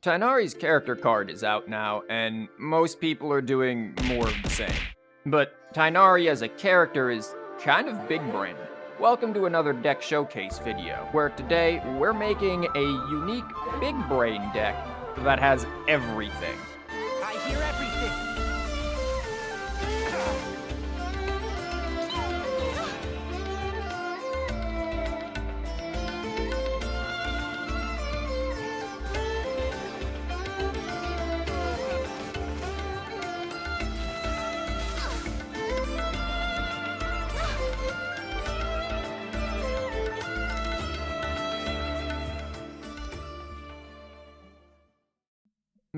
Tighnari's character card is out now, and most people are doing more of the same. But Tighnari as a character is kind of big brain. Welcome to another deck showcase video, where today we're making a unique big brain deck that has everything. I hear everything.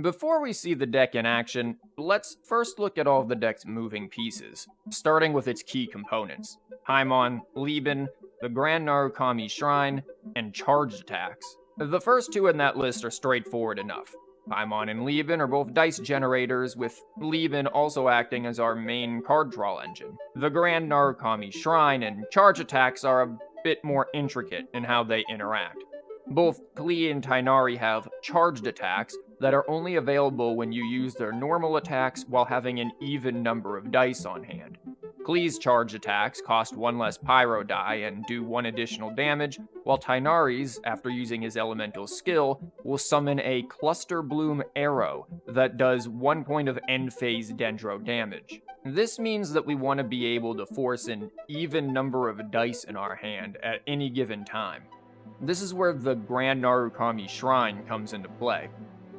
Before we see the deck in action, let's first look at all of the deck's moving pieces, starting with its key components: Paimon, Lieben, the Grand Narukami Shrine, and charged attacks. The first two in that list are straightforward enough. Paimon and Lieben are both dice generators, with Lieben also acting as our main card draw engine. The Grand Narukami Shrine and charge attacks are a bit more intricate in how they interact. Both Klee and Tighnari have charged attacks that are only available when you use their normal attacks while having an even number of dice on hand. Klee's charge attacks cost one less pyro die and do one additional damage, while Tighnari's, after using his elemental skill, will summon a Cluster Bloom arrow that does 1 point of end phase Dendro damage. This means that we want to be able to force an even number of dice in our hand at any given time. This is where the Grand Narukami Shrine comes into play.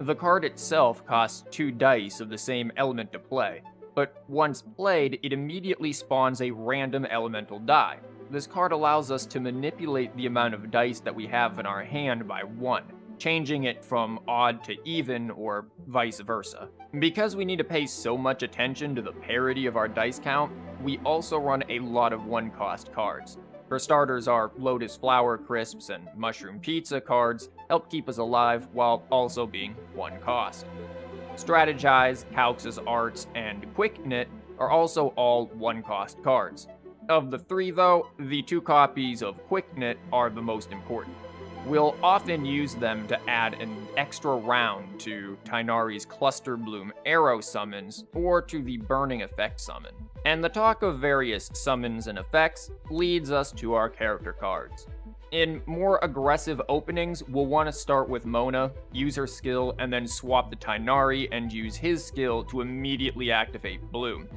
The card itself costs 2 dice of the same element to play, but once played, it immediately spawns a random elemental die. This card allows us to manipulate the amount of dice that we have in our hand by 1, changing it from odd to even or vice versa. Because we need to pay so much attention to the parity of our dice count, we also run a lot of 1-cost cards. For starters, our Lotus Flower Crisps and Mushroom Pizza cards help keep us alive while also being 1 cost. Strategize, Calx's Arts, and Quick Knit are also all 1-cost cards. Of the 3 though, the 2 copies of Quick Knit are the most important. We'll often use them to add an extra round to Tighnari's Cluster Bloom arrow summons or to the Burning Effect summon. And the talk of various summons and effects leads us to our character cards. In more aggressive openings, we'll want to start with Mona, use her skill, and then swap to Tighnari and use his skill to immediately activate Bloom.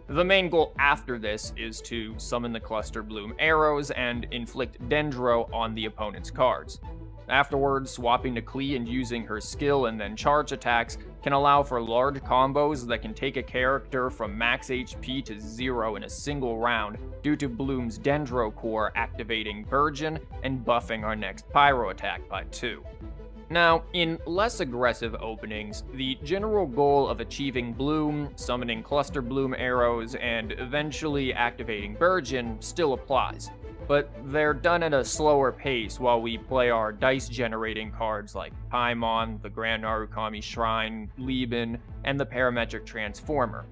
The main goal after this is to summon the Cluster Bloom arrows and inflict Dendro on the opponent's cards. Afterwards, swapping to Klee and using her skill and then charge attacks can allow for large combos that can take a character from max HP to 0 in a single round due to Bloom's Dendro core activating Burgeon and buffing our next pyro attack by 2. Now, in less aggressive openings, the general goal of achieving Bloom, summoning Cluster Bloom arrows, and eventually activating Burgeon still applies, but they're done at a slower pace while we play our dice-generating cards like Paimon, the Grand Narukami Shrine, Lieben, and the Parametric Transformer.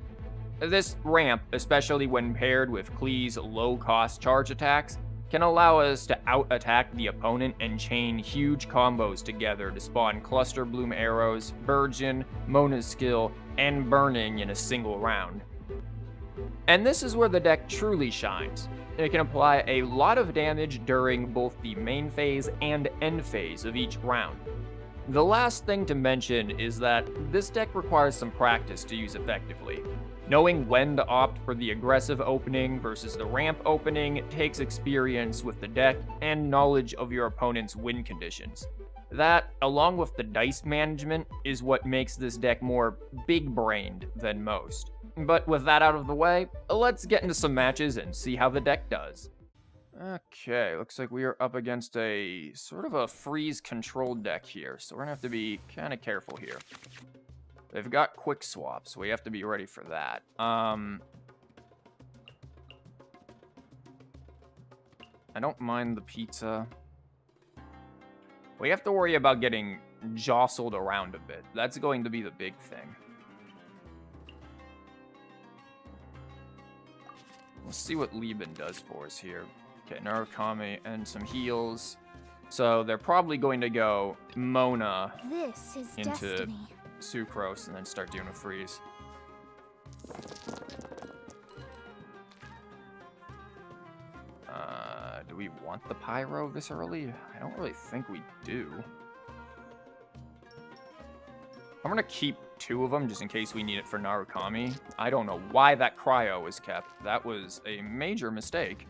This ramp, especially when paired with Klee's low-cost charge attacks, can allow us to out-attack the opponent and chain huge combos together to spawn Cluster Bloom arrows, Burgeon, Mona's skill, and Burning in a single round. And this is where the deck truly shines. It can apply a lot of damage during both the main phase and end phase of each round. The last thing to mention is that this deck requires some practice to use effectively. Knowing when to opt for the aggressive opening versus the ramp opening takes experience with the deck and knowledge of your opponent's win conditions. That, along with the dice management, is what makes this deck more big-brained than most. But with that out of the way, let's get into some matches and see how the deck does. Okay, looks like we are up against a sort of a freeze-controlled deck here, so we're gonna have to be kind of careful here. They've got quick swaps, so we have to be ready for that. I don't mind the pizza. We have to worry about getting jostled around a bit. That's going to be the big thing. Let's see what Lieben does for us here. Okay, Narukami and some heals. So they're probably going to go Mona This is into destiny. Sucrose and then start doing a freeze. Do we want the Pyro this early? I don't really think we do. I'm gonna keep 2 of them just in case we need it for Narukami. I don't know why that Cryo was kept. That was a major mistake.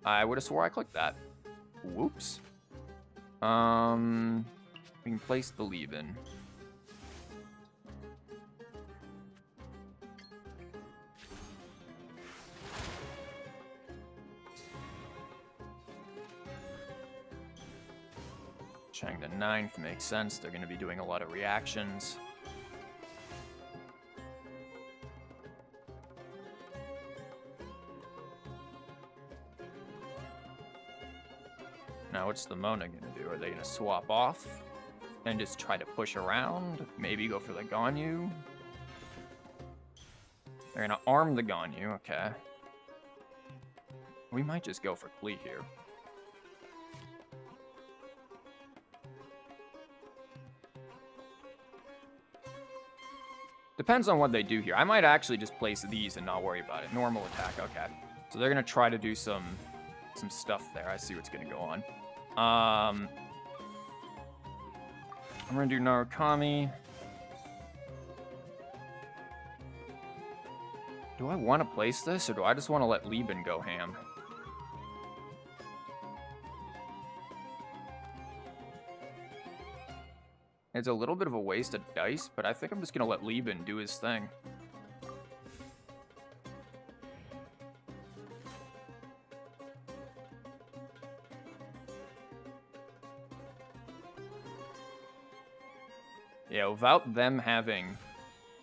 I would have swore I clicked that. Whoops. We can place the leave-in. Chang the 9th makes sense. They're going to be doing a lot of reactions. Now, what's the Mona going to do? Are they going to swap off and just try to push around? Maybe go for the Ganyu? They're going to arm the Ganyu, okay. We might just go for Klee here. Depends on what they do here. I might actually just place these and not worry about it. Normal attack, okay. So they're going to try to do some stuff there. I see what's going to go on. I'm going to do Narukami. Do I want to place this, or do I just want to let Lieben go ham? It's a little bit of a waste of dice, but I think I'm just going to let Lieben do his thing. Yeah, without them having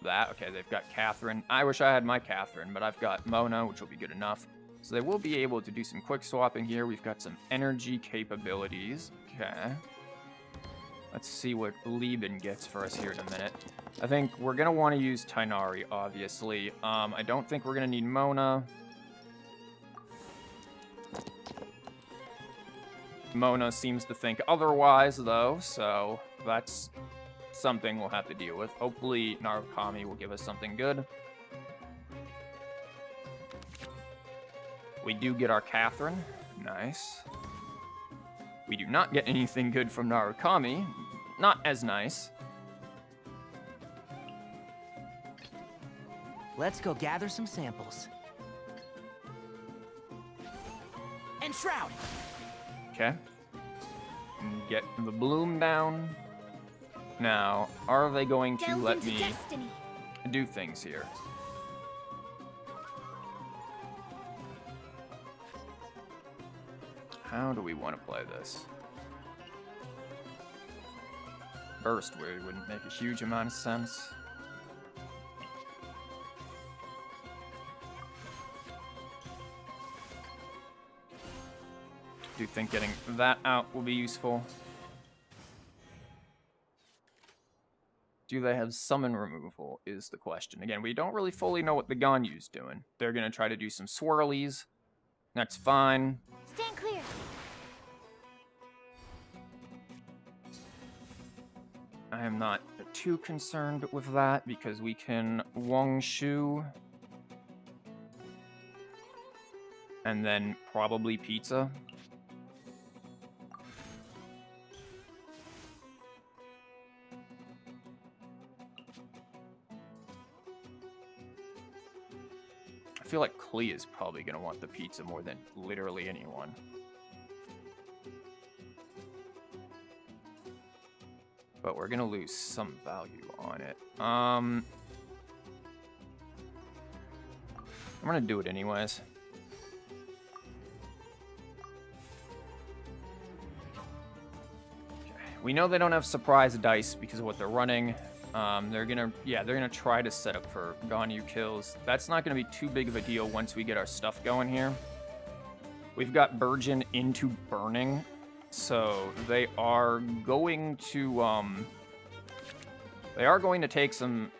that, okay, they've got Catherine. I wish I had my Catherine, but I've got Mona, which will be good enough. So they will be able to do some quick swapping here. We've got some energy capabilities. Okay. Let's see what Lieben gets for us here in a minute. I think we're going to want to use Tighnari, obviously. I don't think we're going to need Mona. Mona seems to think otherwise, though, so that's something we'll have to deal with. Hopefully, Narukami will give us something good. We do get our Catherine. Nice. We do not get anything good from Narukami. Not as nice. Let's go gather some samples. And Shroud! Okay. Get the bloom down. Now, are they going to Delve let into me destiny. do things here? How do we want to play this? Burst wouldn't make a huge amount of sense. Do you think getting that out will be useful? Do they have summon removal is the question. Again, we don't really fully know what the Ganyu's doing. They're going to try to do some swirlies. That's fine. Stand clear. I am not too concerned with that because we can Wong Shu and then probably Pizza. I feel like Klee is probably going to want the Pizza more than literally anyone. But we're going to lose some value on it. I'm going to do it anyways. Okay. We know they don't have surprise dice because of what they're running. They're gonna try to set up for Ganyu kills. That's not gonna be too big of a deal once we get our stuff going here. We've got Burgeon into burning. So they are going to take some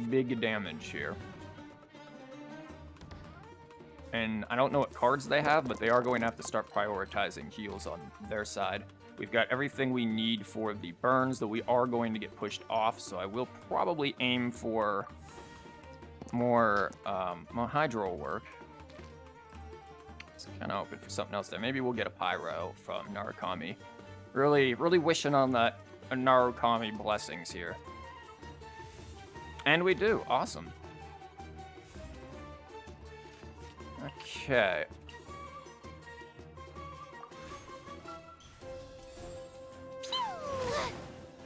big damage here. And I don't know what cards they have, but they are going to have to start prioritizing heals on their side. We've got everything we need for the burns, though we are going to get pushed off, so I will probably aim for more hydro work. It's kind of open for something else there. Maybe we'll get a pyro from Narukami. Really wishing on that Narukami blessings here. And we do. Awesome. Okay.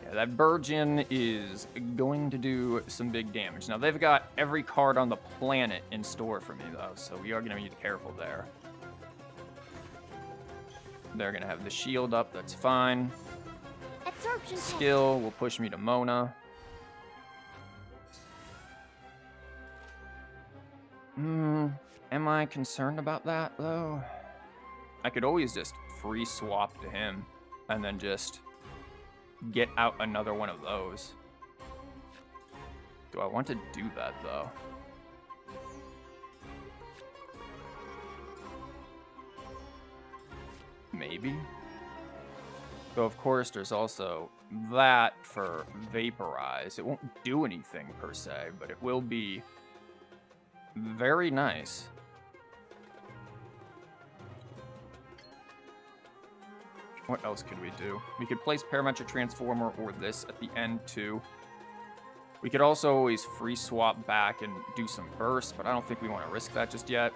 Yeah, that Burgeon is going to do some big damage. Now, they've got every card on the planet in store for me, though, so we are going to need to be careful there. They're going to have the shield up. That's fine. Absorption Skill will push me to Mona. Am I concerned about that, though? I could always just free swap to him and then just get out another one of those. Do I want to do that, though? Maybe. Though, of course, there's also that for Vaporize. It won't do anything, per se, but it will be very nice. What else could we do? We could place Parametric Transformer or this at the end, too. We could also always free swap back and do some burst, but I don't think we want to risk that just yet.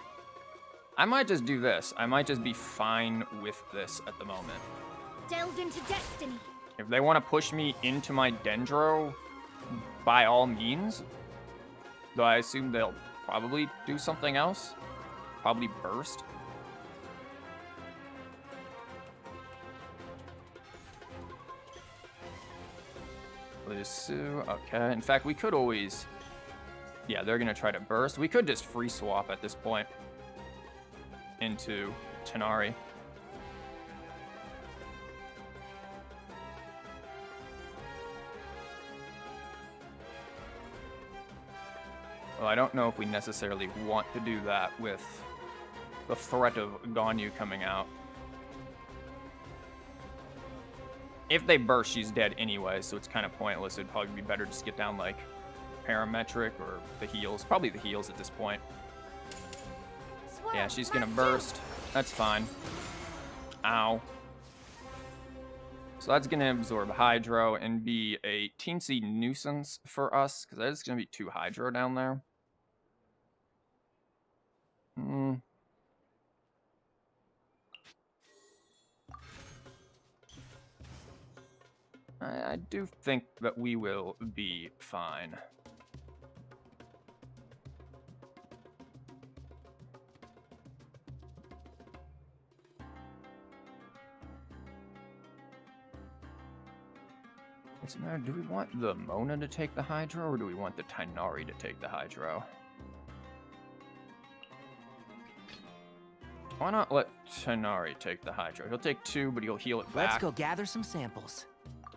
I might just do this. I might just be fine with this at the moment. delved into destiny. If they want to push me into my Dendro, by all means. Though I assume they'll probably do something else. Probably burst. Lisu, okay. In fact, we could always... Yeah, they're going to try to burst. We could just free swap at this point into Tighnari. Well, I don't know if we necessarily want to do that with the threat of Ganyu coming out. If they burst, she's dead anyway, so it's kind of pointless. It'd probably be better just get down, like, Parametric or the heals. Probably the heals at this point. Yeah, she's gonna burst. That's fine. Ow. So that's gonna absorb Hydro and be a teensy nuisance for us, because there's gonna be 2 Hydro down there. I do think that we will be fine. What's the matter? Do we want the Mona to take the Hydro, or do we want the Tighnari to take the Hydro? Why not let Tighnari take the Hydro? He'll take 2, but he'll heal it back. Let's go gather some samples.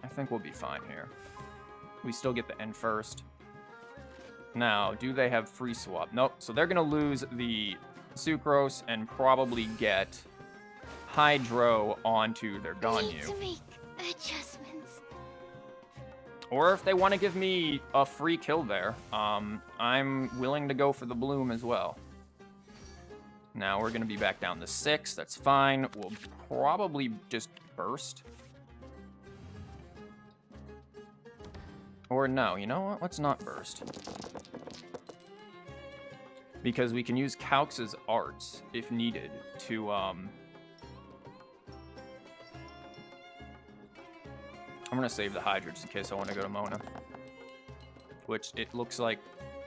I think we'll be fine here. We still get the end first. Now, do they have free swap? Nope. So they're going to lose the Sucrose and probably get Hydro onto their Need Ganyu. to make adjustments. Or if they want to give me a free kill there, I'm willing to go for the Bloom as well. Now we're going to be back down to 6. That's fine. We'll probably just burst. Or no, you know what? Let's not burst. Because we can use Calx's arts, if needed, to, I'm gonna save the Hydra just in case I want to go to Mona. Which it looks like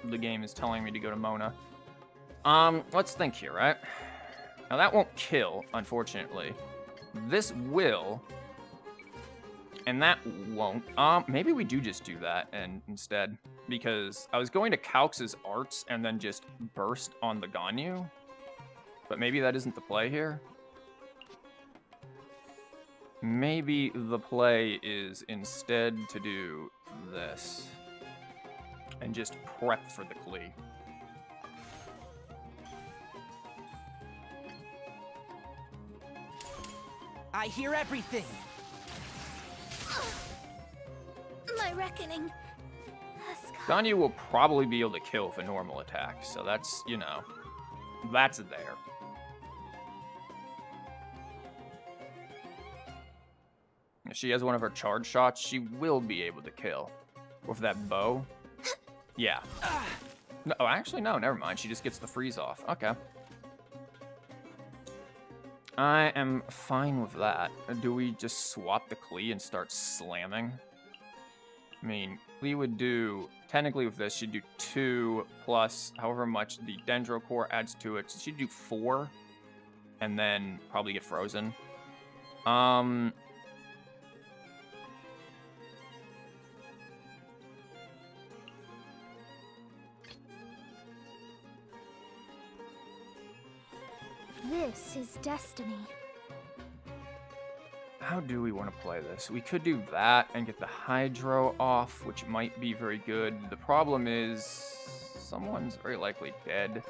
the game is telling me to go to Mona. Let's think here, right? Now that won't kill, unfortunately. This will... And that won't. Maybe we do just do that and instead. Because I was going to Calx's arts and then just burst on the Ganyu. But maybe that isn't the play here. Maybe the play is instead to do this. And just prep for the Klee. I hear everything. My reckoning has come. Ganyu will probably be able to kill with a normal attack, so that's, you know, that's there. If she has one of her charge shots, she will be able to kill. With that bow. Yeah. No, oh, actually, no, never mind. She just gets the freeze off. Okay. I am fine with that. Do we just swap the Klee and start slamming? I mean, Klee would do, technically with this, she'd do 2 plus however much the Dendro core adds to it. So she'd do 4 and then probably get frozen. This is destiny. How do we want to play this? We could do that and get the Hydro off, which might be very good. The problem is someone's very likely dead.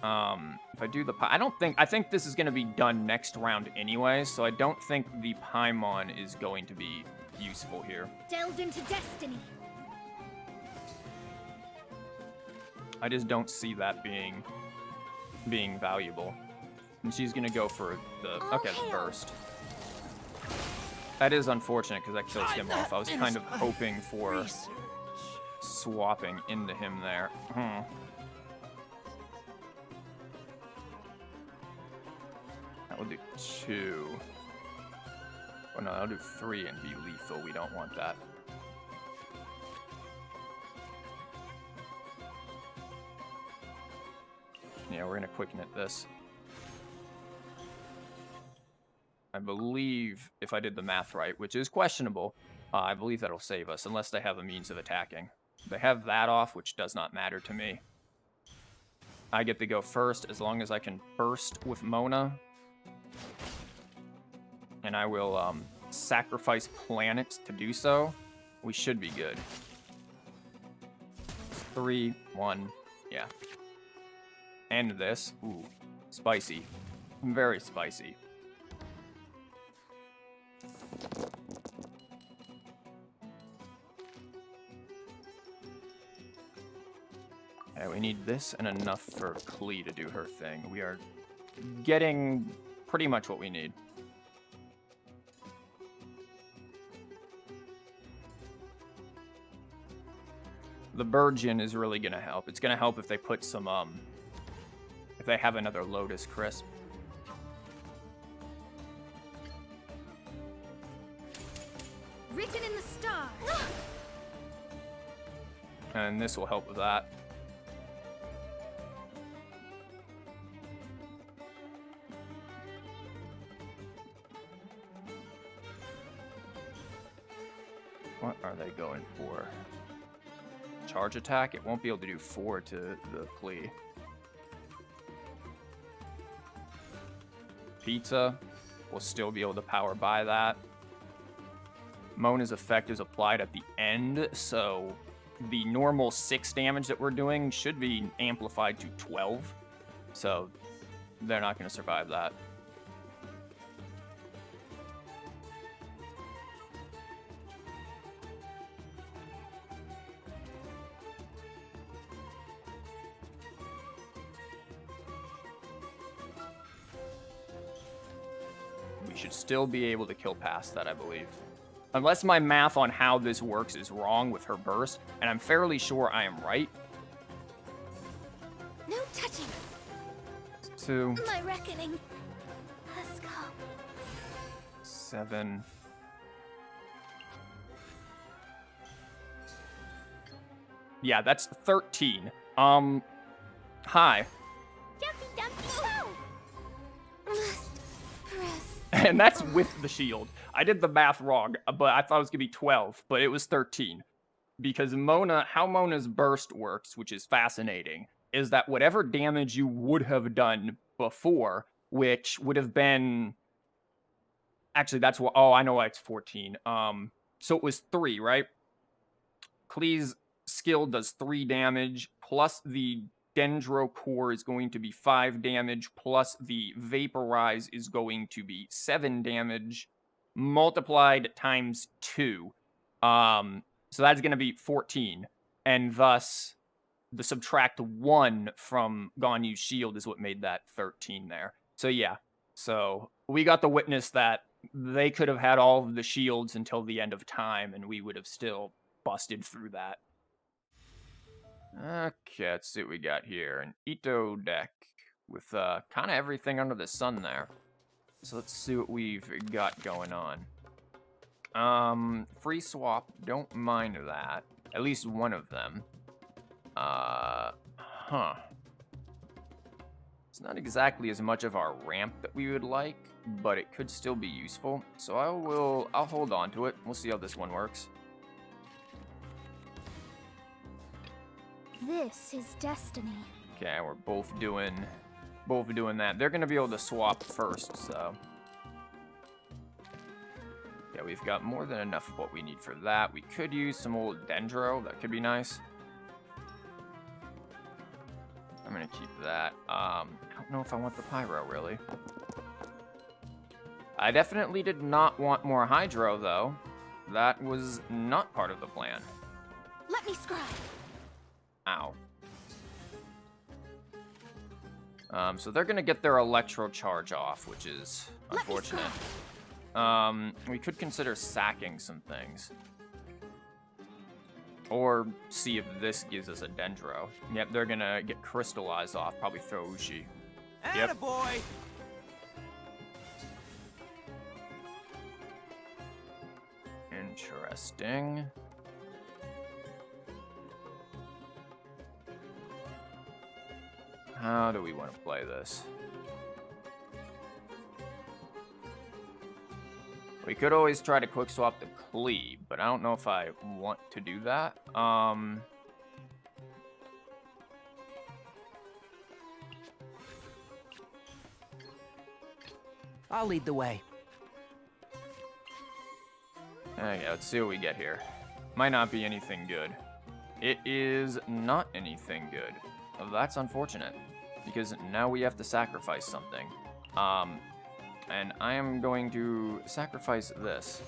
If I do the I think this is going to be done next round anyway, so I don't think the Paimon is going to be useful here. Delve into destiny. I just don't see that being valuable. And she's going to go for the the burst. That is unfortunate because that kills him off. I was kind of hoping for swapping into him there. That will do 2. Oh no, that'll do 3 and be lethal. We don't want that. Yeah, we're gonna quicken it this. I believe, if I did the math right, which is questionable, I believe that'll save us, unless they have a means of attacking. They have that off, which does not matter to me. I get to go first, as long as I can burst with Mona. And I will sacrifice planets to do so. We should be good. 3, 1, yeah. And this, ooh, spicy. Very spicy. Okay, we need this and enough for Klee to do her thing. We are getting pretty much what we need. The Burgeon is really going to help. It's going to help if they put some, if they have another Lotus Crisp. Written in the stars. And this will help with that. What are they going for? Charge attack? It won't be able to do 4 to the Klee. Pizza will still be able to power by that. Mona's effect is applied at the end, so the normal 6 damage that we're doing should be amplified to 12. So they're not going to survive that. We should still be able to kill past that, I believe. Unless my math on how this works is wrong with her burst, and I'm fairly sure I am right. No touching. 2. My reckoning has come. 7. Yeah, that's 13. Hi. Dumpy, dumpy, oh! Must press. And that's with the shield. I did the math wrong, but I thought it was going to be 12, but it was 13. Because Mona, how Mona's burst works, which is fascinating, is that whatever damage you would have done before, which would have been... Actually, that's what... Oh, I know why it's 14. So it was 3, right? Klee's skill does 3 damage, plus the Dendro core is going to be 5 damage, plus the Vaporize is going to be 7 damage. multiplied times 2. So that's going to be 14. And thus, the subtract 1 from Ganyu's shield is what made that 13 there. So yeah, so we got to witness that they could have had all of the shields until the end of time, and we would have still busted through that. Okay, let's see what we got here. An Ito deck with kind of everything under the sun there. So let's see what we've got going on. Free swap, don't mind that. At least one of them. It's not exactly as much of our ramp that we would like, but it could still be useful. So I'll hold on to it. We'll see how this one works. This is destiny. Okay, we're both doing that. They're gonna be able to swap first, so. Yeah, we've got more than enough of what we need for that. We could use some old Dendro. That could be nice. I'm gonna keep that. I don't know if I want the Pyro, really. I definitely did not want more Hydro, though. That was not part of the plan. Let me scribe. Ow. So they're gonna get their Electro Charge off, which is unfortunate. We could consider sacking some things. Or see if this gives us a Dendro. Yep, they're gonna get crystallized off, probably throw Ushi. Yep. Attaboy! Interesting. How do we want to play this? We could always try to quick swap the Cleave, but I don't know if I want to do that. I'll lead the way. Okay, let's see what we get here. Might not be anything good. It is not anything good. Well, that's unfortunate, because now we have to sacrifice something. And I am going to sacrifice this.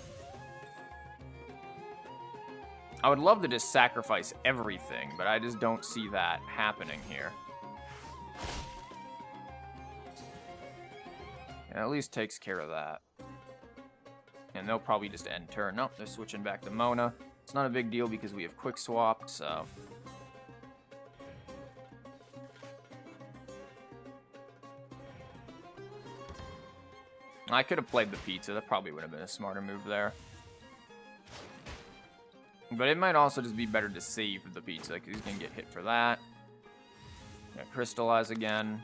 I would love to just sacrifice everything, but I just don't see that happening here. It at least takes care of that. And they'll probably just end turn. Nope, they're switching back to Mona. It's not a big deal because we have quick swap, so... I could have played the pizza. That probably would have been a smarter move there. But it might also just be better to save the pizza, because he's going to get hit for that. Gonna crystallize again.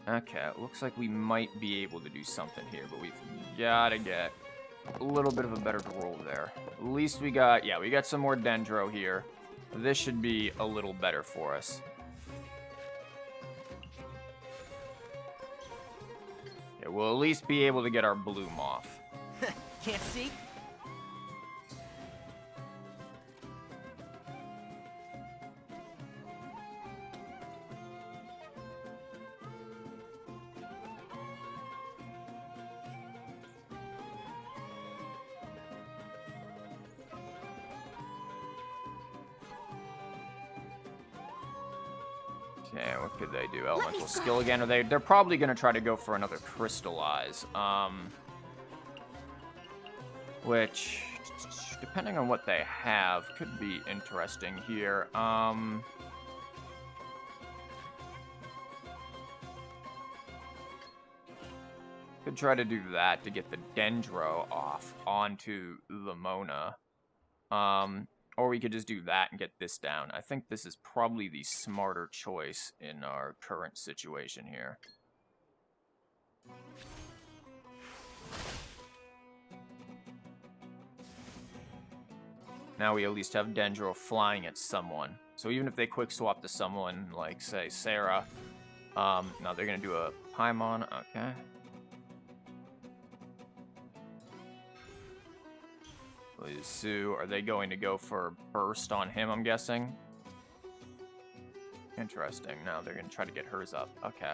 Okay, it looks like we might be able to do something here, but we've got to get a little bit of a better roll there. At least we got, yeah, we got some more Dendro here. This should be a little better for us. Yeah, we'll at least be able to get our bloom off. Can't see? Okay, what could they do? Elemental skill again? Or they're probably going to try to go for another crystallize. Which, depending on what they have, could be interesting here. Could try to do that to get the Dendro off onto the Mona. Or we could just do that and get this down. I think this is probably the smarter choice in our current situation here. Now we at least have Dendro flying at someone. So even if they quick swap to someone like, say, Sarah, no, they're going to do a Paimon. Okay. Sue, are they going to go for burst on him, I'm guessing? Interesting. No, they're going to try to get hers up. Okay.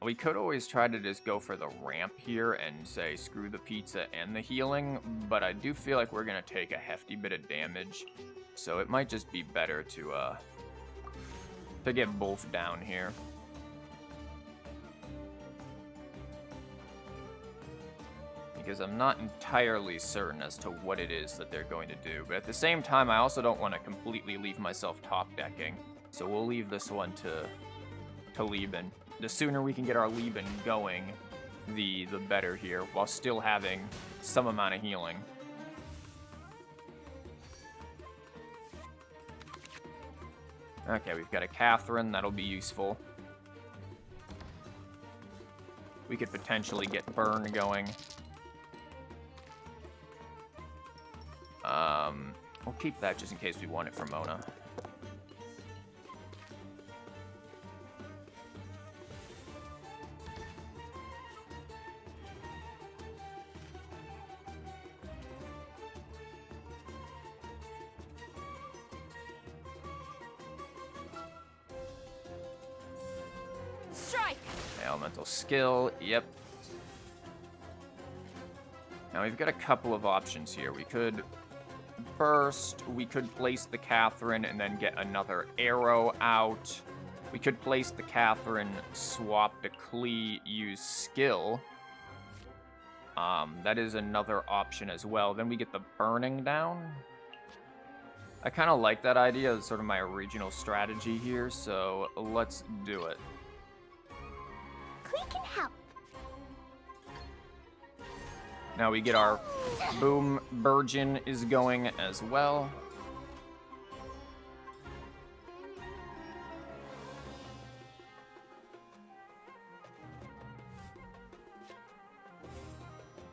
We could always try to just go for the ramp here and say screw the pizza and the healing, but I do feel like we're going to take a hefty bit of damage, so it might just be better to get both down here. Because I'm not entirely certain as to what it is that they're going to do. But at the same time, I also don't want to completely leave myself top decking. So we'll leave this one to Lieben. The sooner we can get our Lieben going, the better here, while still having some amount of healing. Okay, we've got a Catherine. That'll be useful. We could potentially get Burn going. We'll keep that just in case we want it for Mona. Strike! Elemental skill, yep. Now we've got a couple of options here. We could burst, we could place the Catherine and then get another arrow out. We could place the Catherine, swap to Klee, use skill. That is another option as well. Then we get the burning down. I kind of like that idea. It's sort of my original strategy here, so let's do it. Klee can help. Now we get our boom. Burgeon is going as well.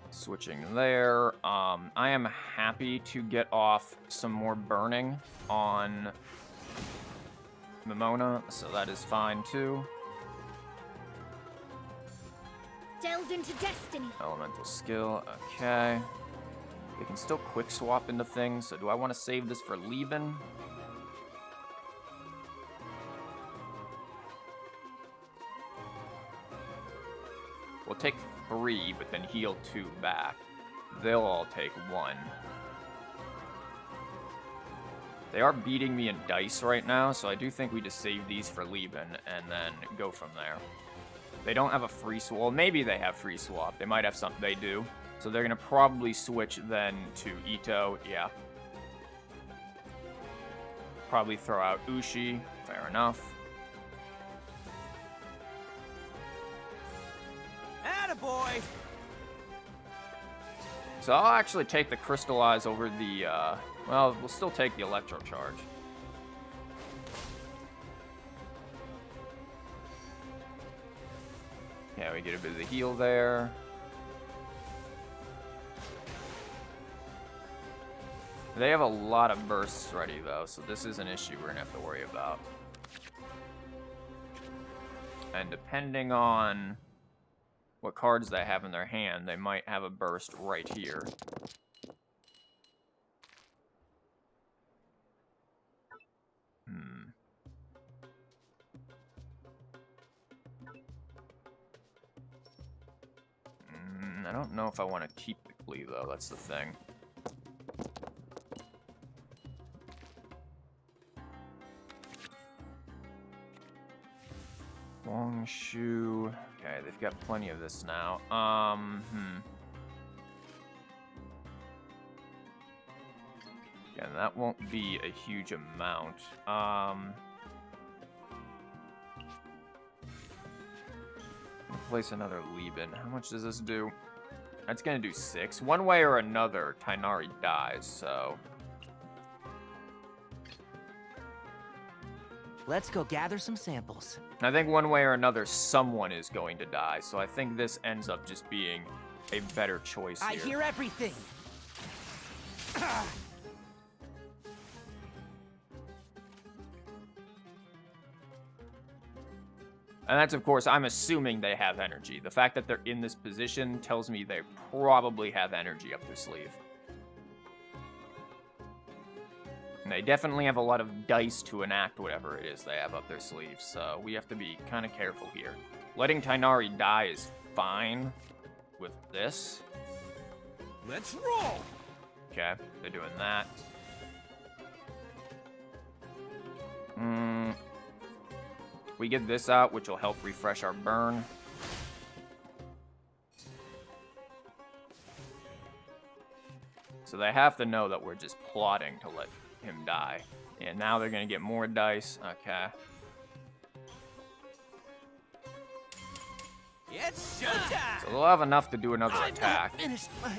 Switching there. I am happy to get off some more burning on Mimona, so that is fine too. Delve into destiny. Elemental skill, okay. We can still quick swap into things, so do I want to save this for Lieben? We'll take 3, but then heal 2 back. They'll all take 1. They are beating me in dice right now, so I do think we just save these for Lieben and then go from there. They don't have a free swap. Well, maybe they have free swap. They might have something. They do. So they're going to probably switch then to Ito. Yeah. Probably throw out Ushi. Fair enough. Attaboy! So I'll actually take the Crystallize over the, well, we'll still take the Electro Charge. Yeah, we get a bit of the heal there. They have a lot of bursts ready, though, so this is an issue we're going to have to worry about. And depending on what cards they have in their hand, they might have a burst right here. I don't know if I want to keep the Klee, though. That's the thing. Longshoe. Okay, they've got plenty of this now. Yeah, that won't be a huge amount. Place another Lieben. How much does this do? That's gonna do 6. One way or another, Tighnari dies, so... Let's go gather some samples. I think one way or another, someone is going to die, so I think this ends up just being a better choice here. I hear everything. And that's, of course, I'm assuming they have energy. The fact that they're in this position tells me they probably have energy up their sleeve. And they definitely have a lot of dice to enact whatever it is they have up their sleeves, so we have to be kind of careful here. Letting Tighnari die is fine with this. Let's roll! Okay, they're doing that. We get this out, which will help refresh our burn. So they have to know that we're just plotting to let him die. And now they're going to get more dice. Okay. It's showtime! So they'll have enough to do another I'm attack. not finished my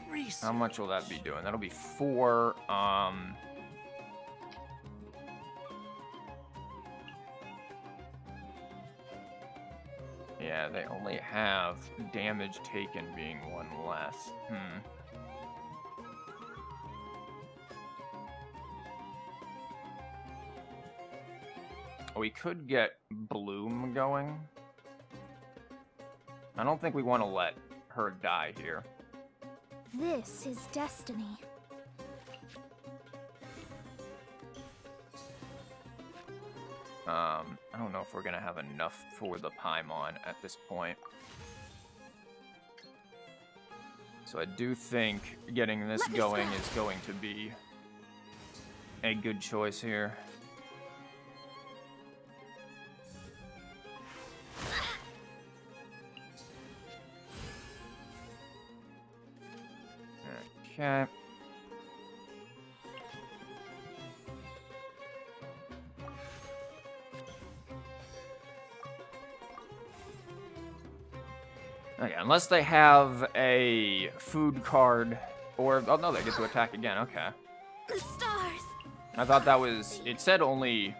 research. How much will that be doing? That'll be 4. Yeah, they only have damage taken being 1 less. We could get Bloom going. I don't think we want to let her die here. This is destiny. I don't know if we're gonna have enough for the Paimon at this point. So I do think getting this going is going to be a good choice here. Okay. Okay, unless they have a food card, or, oh no, they get to attack again, okay. The stars. I thought that was, it said only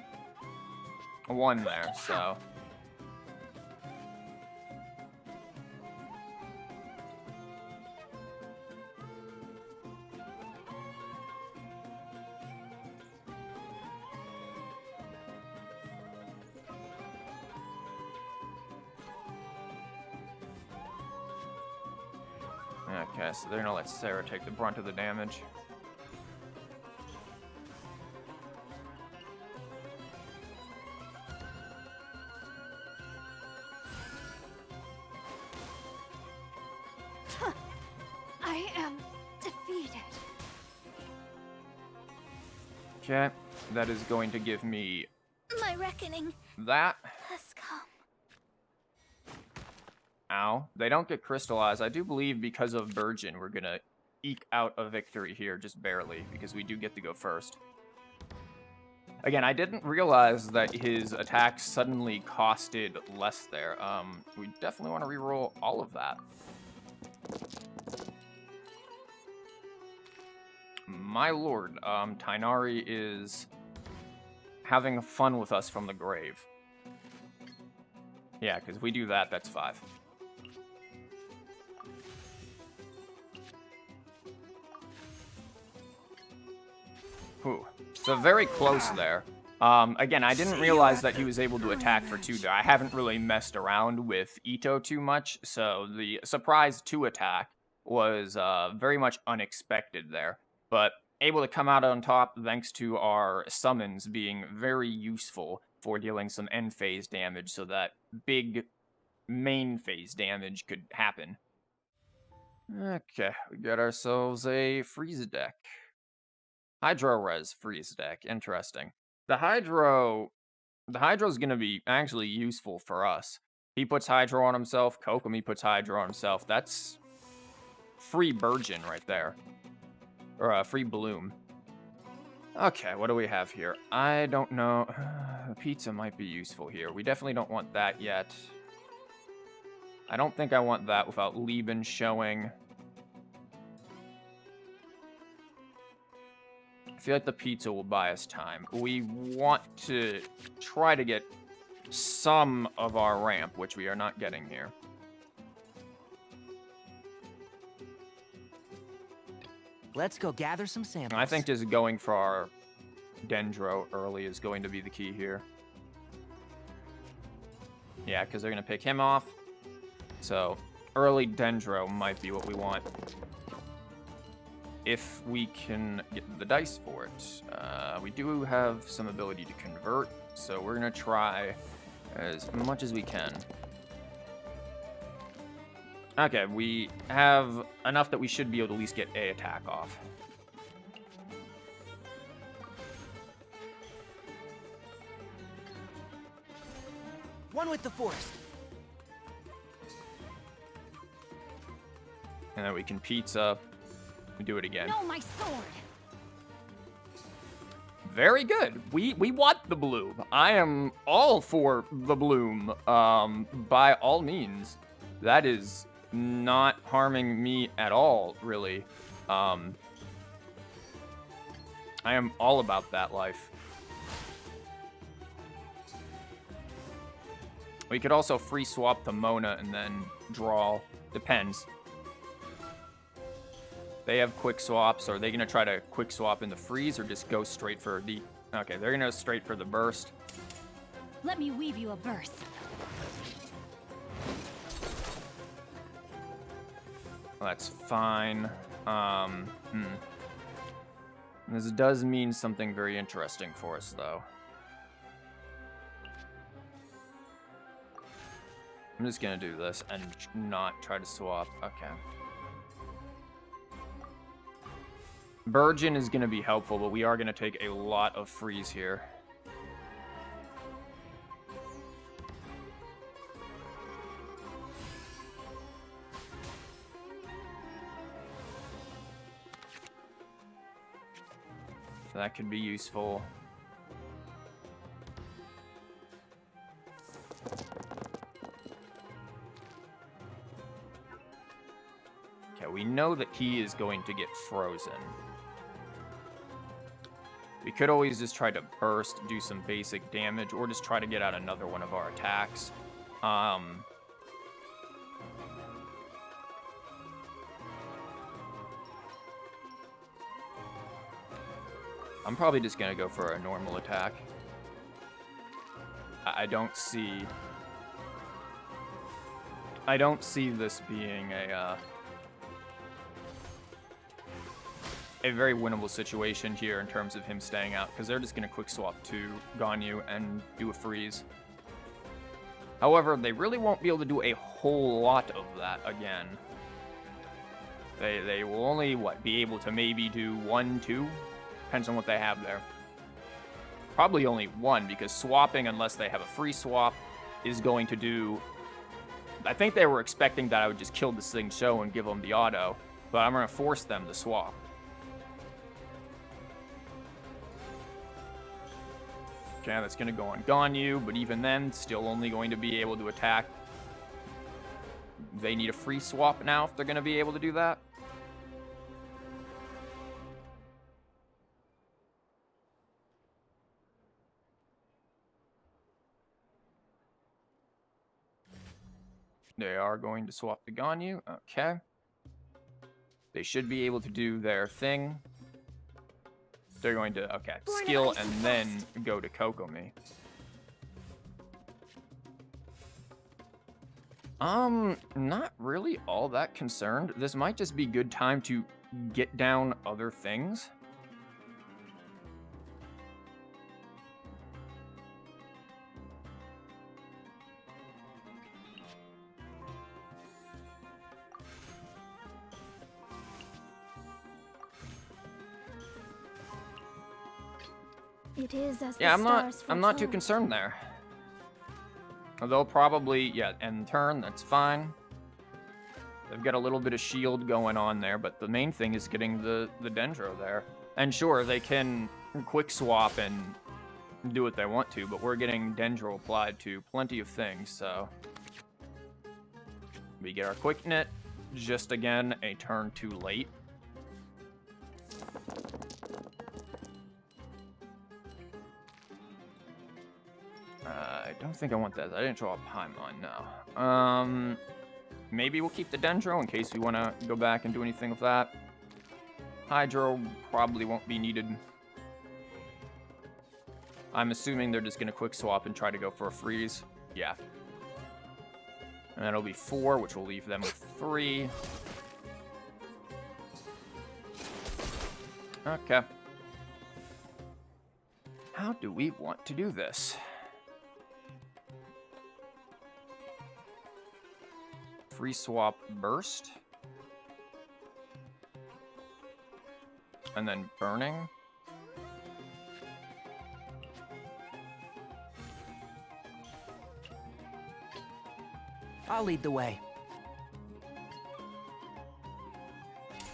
1 there, so. Okay, so they're gonna let Sarah take the brunt of the damage. I am defeated. Okay, that is going to give me My reckoning that. has come. Ow. They don't get crystallized. I do believe because of Burgeon, we're gonna eke out a victory here, just barely, because we do get to go first. Again, I didn't realize that his attacks suddenly costed less there. We definitely want to reroll all of that. My lord, Tighnari is having fun with us from the grave. Yeah, because if we do that, that's 5. Ooh. So very close there. Again, I didn't realize that he was able to attack for 2 there. I haven't really messed around with Ito too much, so the surprise 2 attack was very much unexpected there. But able to come out on top thanks to our summons being very useful for dealing some end phase damage so that big main phase damage could happen. Okay, we got ourselves a freeze deck. Hydro Res freeze deck. Interesting. The Hydro's going to be actually useful for us. He puts Hydro on himself. Kokomi puts Hydro on himself. That's free Burgeon right there. Or free Bloom. Okay, what do we have here? I don't know. Pizza might be useful here. We definitely don't want that yet. I don't think I want that without Lieben showing. I feel like the pizza will buy us time. We want to try to get some of our ramp, which we are not getting here. Let's go gather some samples. I think just going for our Dendro early is going to be the key here. Yeah, because they're going to pick him off. So early Dendro might be what we want. If we can get the dice for it. We do have some ability to convert, so we're going to try as much as we can. Okay, we have enough that we should be able to at least get a attack off. One with the forest. And then we can pizza. We do it again. No, my sword. Very good. We want the bloom. I am all for the bloom. By all means. That is not harming me at all, really. I am all about that life. We could also free swap the Mona and then draw. Depends. They have quick swaps. Are they going to try to quick swap in the freeze or just go straight for the... Okay, they're going to go straight for the burst. Let me weave you a burst. That's fine. This does mean something very interesting for us, though. I'm just going to do this and not try to swap. Okay. Burgeon is going to be helpful, but we are going to take a lot of freeze here. So that could be useful. Okay, we know that he is going to get frozen. We could always just try to burst, do some basic damage, or just try to get out another one of our attacks. I'm probably just going to go for a normal attack. I don't see this being a very winnable situation here in terms of him staying out, because they're just going to quick swap to Ganyu and do a freeze. However, they really won't be able to do a whole lot of that again. They will only, be able to maybe do 1, 2? Depends on what they have there. Probably only 1, because swapping, unless they have a free swap, is going to do... I think they were expecting that I would just kill this thing show and give them the auto, but I'm going to force them to swap. Okay, that's going to go on Ganyu, but even then, still only going to be able to attack. They need a free swap now if they're going to be able to do that. They are going to swap to Ganyu. Okay. They should be able to do their thing. They're going to, okay, skill and then go to Kokomi. Not really all that concerned. This might just be good time to get down other things. It is as Yeah, the I'm not too foretold. concerned there. They'll probably, yeah, end turn, that's fine. They've got a little bit of shield going on there, but the main thing is getting the Dendro there. And sure, they can quick swap and do what they want to, but we're getting Dendro applied to plenty of things, so... We get our quick knit, just again, a turn too late. I don't think I want that. I didn't draw a Paimon, no. Maybe we'll keep the Dendro in case we want to go back and do anything with that. Hydro probably won't be needed. I'm assuming they're just going to quick swap and try to go for a freeze. Yeah. And that'll be 4, which will leave them with 3. Okay. How do we want to do this? Free swap burst. And then burning. I'll lead the way.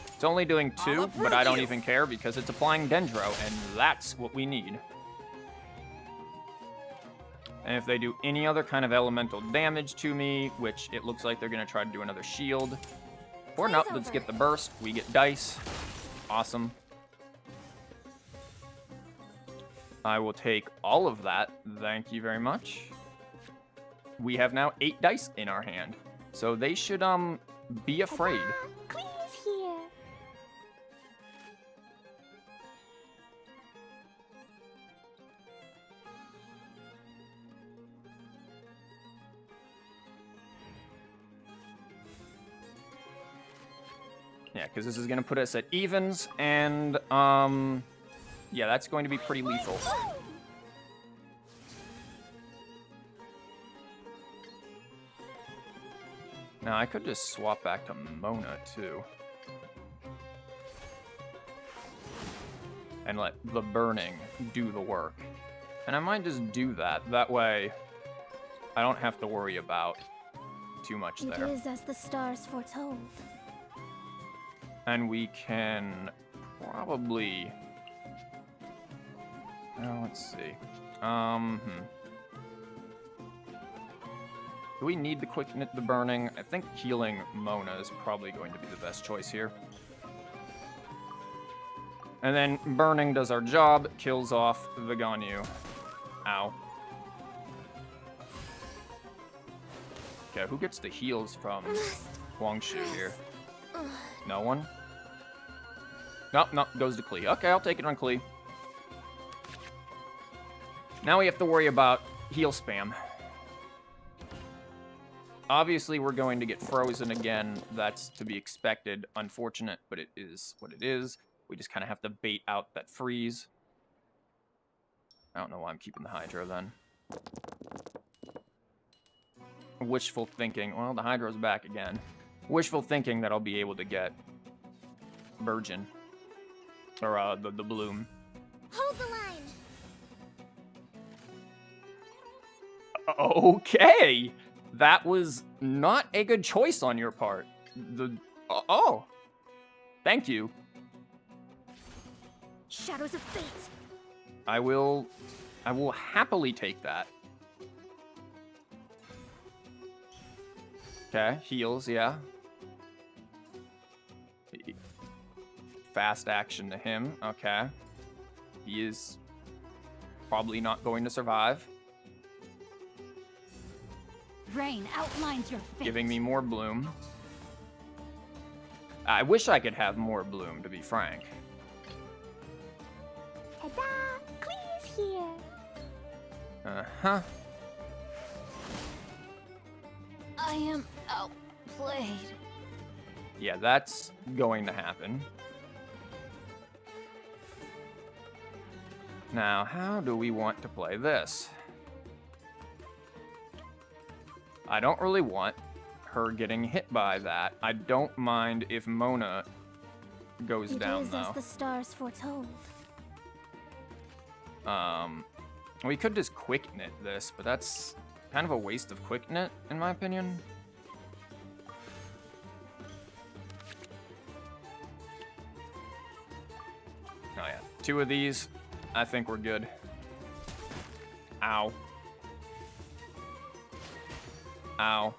It's only doing 2, approve but I don't you. even care because it's applying Dendro, and that's what we need. And if they do any other kind of elemental damage to me, which it looks like they're going to try to do another shield. Or no, let's get the burst. We get dice. Awesome. I will take all of that. Thank you very much. We have now 8 dice in our hand. So they should, be afraid. Please here. Yeah, because this is going to put us at evens, and, yeah, that's going to be pretty lethal. Now, I could just swap back to Mona, too. And let the burning do the work. And I might just do that. That way, I don't have to worry about too much there. It is as the stars foretold. And we can probably... let's see. Do we need the the burning? I think healing Mona is probably going to be the best choice here. And then burning does our job, kills off the Ganyu. Ow. Okay, who gets the heals from Guangxu here? No one? Nope, goes to Klee. Okay, I'll take it on Klee. Now we have to worry about heal spam. Obviously, we're going to get frozen again. That's to be expected. Unfortunate, but it is what it is. We just kind of have to bait out that freeze. I don't know why I'm keeping the Hydro then. Wishful thinking. Well, the Hydro's back again. Wishful thinking that I'll be able to get Burgeon. Or, the Bloom. Hold the line. Okay! That was not a good choice on your part. Oh. Thank you. Shadows of fate. I will happily take that. Okay, heals, yeah. Fast action to him, okay. He is probably not going to survive. Rain outlines your fate. Giving me more bloom. I wish I could have more bloom, to be frank. Ta-da! Please here. Uh-huh. I am outplayed. Yeah, that's going to happen. Now, how do we want to play this? I don't really want her getting hit by that. I don't mind if Mona goes down, though. It is as the stars foretold. We could just quick knit this, but that's kind of a waste of quick knit, in my opinion. Oh yeah, 2 of these. I think we're good. Ow. Ow.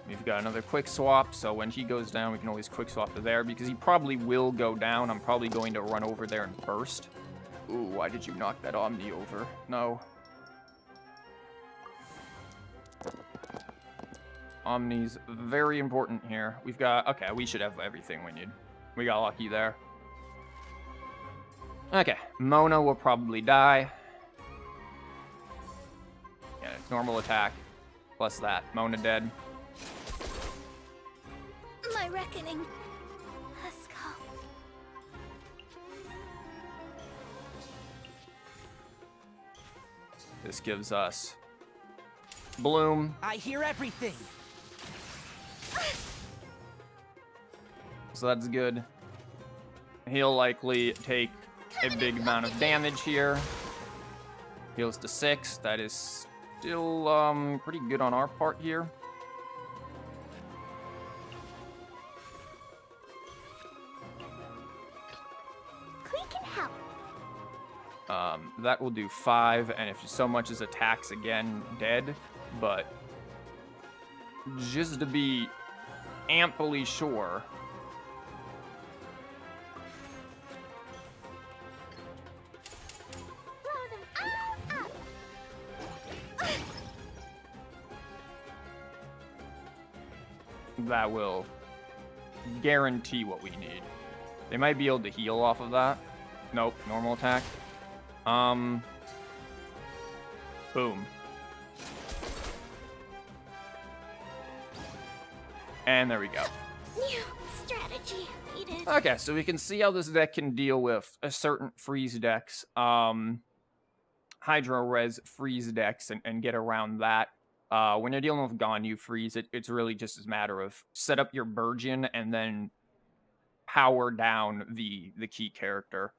We've got another quick swap, so when he goes down, we can always quick swap to there, because he probably will go down. I'm probably going to run over there and burst. Ooh, why did you knock that Omni over? No. Omni's very important here. We've got... Okay, we should have everything we need. We got lucky there. Okay, Mona will probably die. Yeah, normal attack. Plus that. Mona dead. My reckoning. Let's go. This gives us Bloom. I hear everything. So that's good. He'll likely take a big amount of damage here. Heals to 6. That is still pretty good on our part here. We can help. That will do 5, and if so much as attacks again, dead. But just to be amply sure, Blow them all up. that will guarantee what we need. They might be able to heal off of that. Nope, normal attack. Boom. And there we go. New strategy needed. Okay, so we can see how this deck can deal with a certain freeze decks, Hydro Res freeze decks, and get around that. When you're dealing with Ganyu freeze, it's really just a matter of set up your Burgeon and then power down the key character.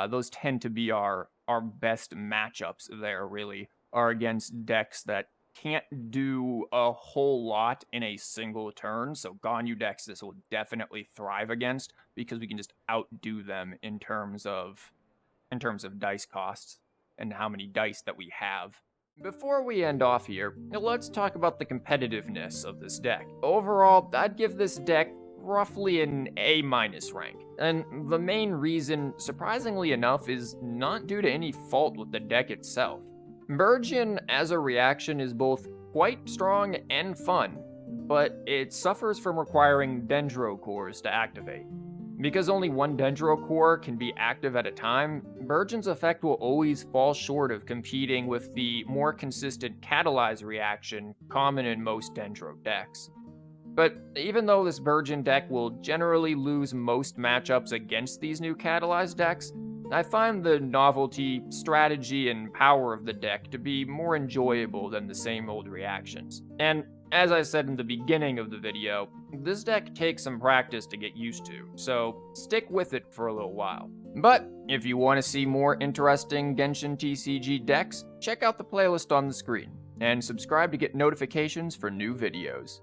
Those tend to be our best matchups there, really, are against decks that can't do a whole lot in a single turn. So Ganyu decks this will definitely thrive against because we can just outdo them in terms of dice costs and how many dice that we have. Before we end off here, let's talk about the competitiveness of this deck. Overall, I'd give this deck roughly an A- rank. And the main reason, surprisingly enough, is not due to any fault with the deck itself. Burgeon as a reaction is both quite strong and fun, but it suffers from requiring Dendro cores to activate. Because only one Dendro core can be active at a time, Burgeon's effect will always fall short of competing with the more consistent Catalyze reaction common in most Dendro decks. But even though this Burgeon deck will generally lose most matchups against these new Catalyze decks, I find the novelty, strategy, and power of the deck to be more enjoyable than the same old reactions. And as I said in the beginning of the video, this deck takes some practice to get used to, so stick with it for a little while. But if you want to see more interesting Genshin TCG decks, check out the playlist on the screen, and subscribe to get notifications for new videos.